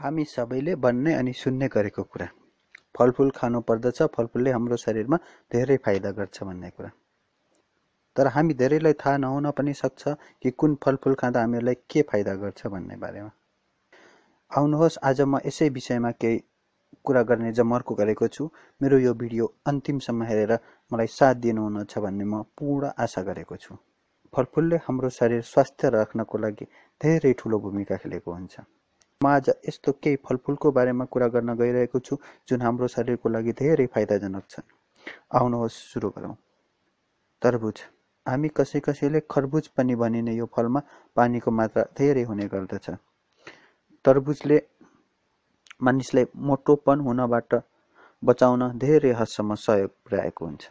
हामी सबैले भन्ने अनि सुन्ने गरेको कुरा, फलफुल खानु पर्दछ, फलफुलले हाम्रो शरीरमा धेरै फाइदा गर्छ भन्ने कुरा। तर हामी धेरैलाई थाहा नहुन पनि सक्छ कि कुन फलफुल खाँदा हामीलाई के फाइदा गर्छ भन्ने बारेमा। आउनुहोस् आज म यसै विषयमा केही कुरा गर्ने जमर्को गरेको छु। मेरो यो भिडियो अन्तिमसम्म हेरेर मलाई साथ दिनुहुनेछ भन्ने म पूर्ण आशा गरेको छु। फलफुलले हाम्रो शरीर स्वस्थ राख्नको लागि धेरै ठुलो भूमिका खेलेको हुन्छ। म आज यस्तो केही फलफुलको बारेमा कुरा गर्न गइरहेको छु जुन हाम्रो शरीरको लागि धेरै फाइदाजनक छन्। आउनुहोस् सुरु गरौँ। तरबुज। हामी कसैले खरबुज पनि भनिने यो फलमा पानीको मात्रा धेरै हुने गर्दछ। तरबुजले मानिसलाई मोटोपन हुनबाट बचाउन धेरै हदसम्म सहयोग पुर्याएको हुन्छ।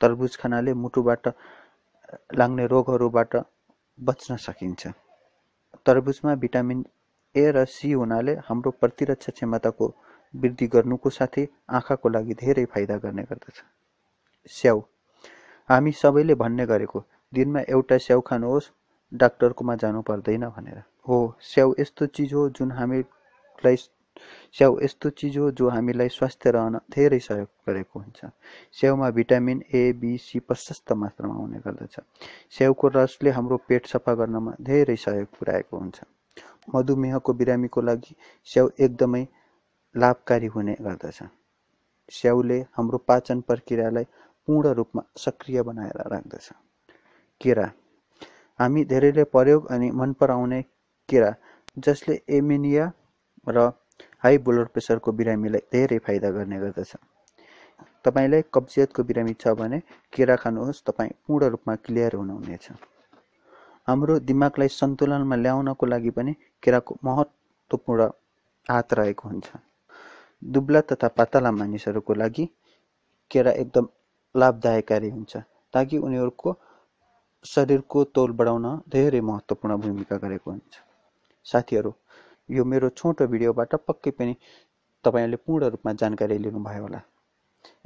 तरबुज खानाले मुटुबाट लाग्ने रोगहरूबाट बच्न सकिन्छ। तरबुजमा भिटामिन ए र सी हुनाले हाम्रो प्रतिरक्षा क्षमताको वृद्धि गर्नुको साथै आँखाको लागि धेरै फाइदा गर्ने गर्दछ। स्याउ। हामी सबैले भन्ने गरेको दिनमा एउटा स्याउ खानुहोस्, डाक्टरकोमा जानु पर्दैन भनेर। हो, स्याउ यस्तो चिज हो जो हामीलाई स्वस्थ रहन धेरै सहयोग गरेको हुन्छ। स्याउमा भिटामिन ए, बी, सी प्रशस्त मात्रामा हुने गर्दछ। स्याउको रसले हाम्रो पेट सफा गर्नमा धेरै सहयोग पुर्याएको हुन्छ। मधुमेहको बिरामीको लागि स्याउ एकदमै लाभकारी हुने गर्दछ। स्याउले हाम्रो पाचन प्रक्रियालाई पूर्ण रूपमा सक्रिय बनाएर राख्दछ। केरा। हामी धेरैले प्रयोग अनि मन पराउने केरा जसले एमिनिया र हाई ब्लड प्रेसरको बिरामीलाई धेरै फाइदा गर्ने गर्दछ। तपाईलाई कब्जियतको बिरामी छ भने केरा खानुहोस्, तपाईँ पूर्ण रूपमा क्लियर हुनुहुनेछ। हाम्रो दिमागलाई सन्तुलनमा ल्याउनको लागि पनि केराको महत्त्वपूर्ण हात रहेको हुन्छ। दुब्ला तथा पातला मानिसहरूको लागि केरा एकदम लाभदायकारी हुन्छ ताकि उनीहरूको शरीरको तौल बढाउन धेरै महत्त्वपूर्ण भूमिका गरेको हुन्छ। साथीहरू, यो मेरो छोटो भिडियोबाट पक्कै पनि तपाईले पूर्ण रूपमा जानकारी लिनुभयो होला।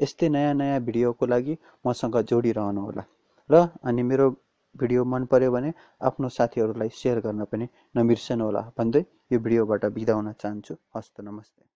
यस्तै नयाँ भिडियोको लागि मसँग जोडिरहनु होला र अनि मेरो भिडियो मन पर्यो भने आफ्नो साथीहरूलाई सेयर गर्न पनि नबिर्सनु होला भन्दै यो भिडियोबाट बिदा हुन चाहन्छु। हस्त नमस्ते।